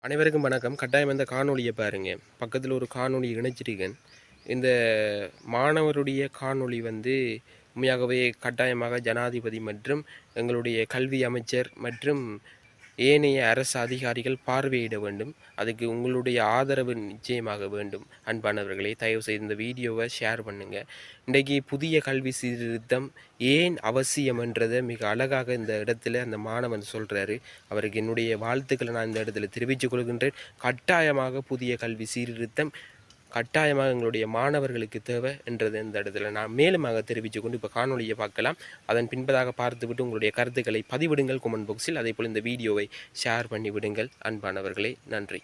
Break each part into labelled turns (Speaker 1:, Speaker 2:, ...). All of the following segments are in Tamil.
Speaker 1: அனைவருக்கும் வணக்கம். கட்டாயம் இந்த காணொளியை பாருங்க. பக்கத்தில் ஒரு காணொளி இணைச்சிருக்கேன். இந்த மாணவருடைய காணொளி உண்மையாகவே கட்டாயமாக ஜனாதிபதி மற்றும் எங்களுடைய கல்வி அமைச்சர் மற்றும் ஏனைய அரசு அதிகாரிகள் பார்வையிட வேண்டும். அதுக்கு உங்களுடைய ஆதரவு நிச்சயமாக வேண்டும். அன்பானவர்களே, தயவு செய்து இந்த வீடியோவை ஷேர் பண்ணுங்கள். இன்றைக்கு புதிய கல்வி சீர்திருத்தம் ஏன் அவசியம் என்றதை மிக அழகாக இந்த இடத்துல அந்த மாணவன் சொல்கிறாரு. அவருக்கு என்னுடைய வாழ்த்துக்களை நான் இந்த இடத்துல தெரிவித்துக் கொள்கின்றேன். கட்டாயமாக புதிய கல்வி சீர்திருத்தம் கட்டாயமாக எங்களுடைய மாணவர்களுக்கு தேவை என்றது இந்த இடத்துல நான் மேலுமாக தெரிவித்து கொண்டு இப்போ காணொலியை பார்க்கலாம். அதன் பின்பதாக பார்த்துவிட்டு உங்களுடைய கருத்துக்களை பதிவிடுங்கள் கமெண்ட் பாக்ஸில். அதே போல் இந்த வீடியோவை ஷேர் பண்ணி விடுங்கள். அன்பானவர்களே, நன்றி.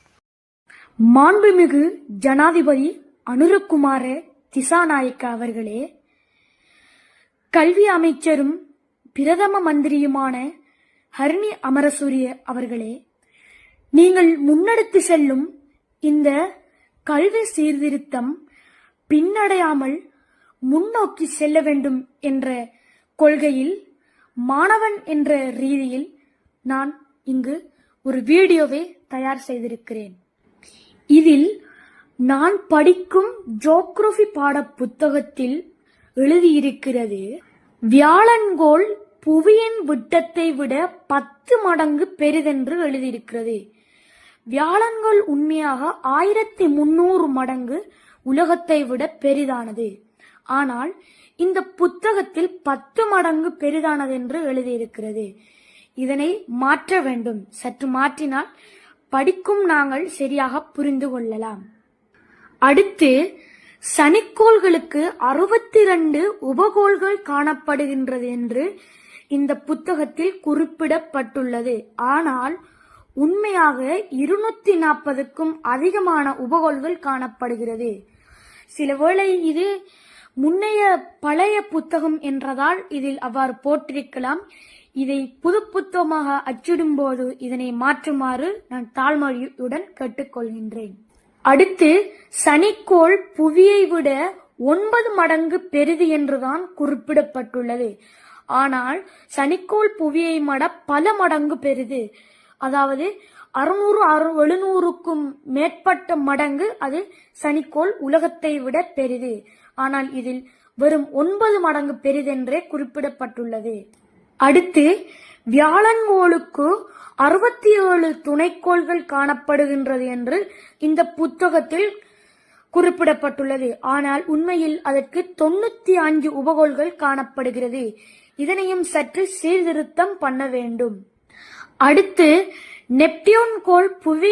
Speaker 2: மாண்புமிகு ஜனாதிபதி அனுரகுமார திசாநாயக்க அவர்களே, கல்வி அமைச்சரும் பிரதம மந்திரியுமான ஹர்னி அமரசூரிய அவர்களே, நீங்கள் முன்னெடுத்து செல்லும் இந்த கல்வி சீர்திருத்தம் பின்னடையாமல் முன்னோக்கி செல்ல வேண்டும் என்ற கொள்கையில் மாணவன் என்ற ரீதியில் நான் இங்கு ஒரு வீடியோவை தயார் செய்திருக்கிறேன். இதில் நான் படிக்கும் ஜியோகிராஃபி பாட புத்தகத்தில் எழுதியிருக்கிறது, வியாழன்கோள் புவியின் விட்டத்தை விட 10 மடங்கு பெரிதென்று எழுதியிருக்கிறது. வியாழன்கள் உண்மையாக 1300 மடங்கு உலகத்தை விட பெரிதானது. ஆனால் இந்த புத்தகத்தில் 10 மடங்கு பெரிதானது என்று எழுதியிருக்கிறது. இதனை மாற்ற வேண்டும். சற்று மாற்றினால் படிக்கும் நாங்கள் சரியாக புரிந்து கொள்ளலாம். அடுத்து, சனிக்கோள்களுக்கு 62 உபகோள்கள் காணப்படுகின்றது என்று இந்த புத்தகத்தில் குறிப்பிடப்பட்டுள்ளது. ஆனால் உண்மையாக 240க்கும் அதிகமான உபகோள்கள் காணப்படுகிறது. சில வேளை இது முன்னைய பழைய புத்தகம் என்றதால் இதில் அவ்வாறு போட்டிருக்கலாம். இதை புது புத்தகமாக அச்சிடும் போது இதனை மாற்றுமாறு நான் தாழ்மையுடன் கேட்டுக்கொள்கின்றேன். அடுத்து, சனிக்கோள் புவியை விட 9 மடங்கு பெரிது என்றுதான் குறிப்பிடப்பட்டுள்ளது. ஆனால் சனிக்கோள் புவியை விட பல மடங்கு பெரிது. அதாவது 600-700க்கும் மேற்பட்ட மடங்கு அது சனிக்கோள் உலகத்தை விட பெரிது. ஆனால் இதில் வெறும் 9 மடங்கு பெரிதென்றே குறிப்பிடப்பட்டுள்ளது. அடுத்து, வியாழன்கோளுக்கு 67 துணைக்கோள்கள் காணப்படுகின்றது என்று இந்த புத்தகத்தில் குறிப்பிடப்பட்டுள்ளது. ஆனால் உண்மையில் அதற்கு 95 உபகோள்கள் காணப்படுகிறது. இதனையும் சற்று சீர்திருத்தம் பண்ண வேண்டும். அடுத்து, நெப்டியூன் கோள் புவி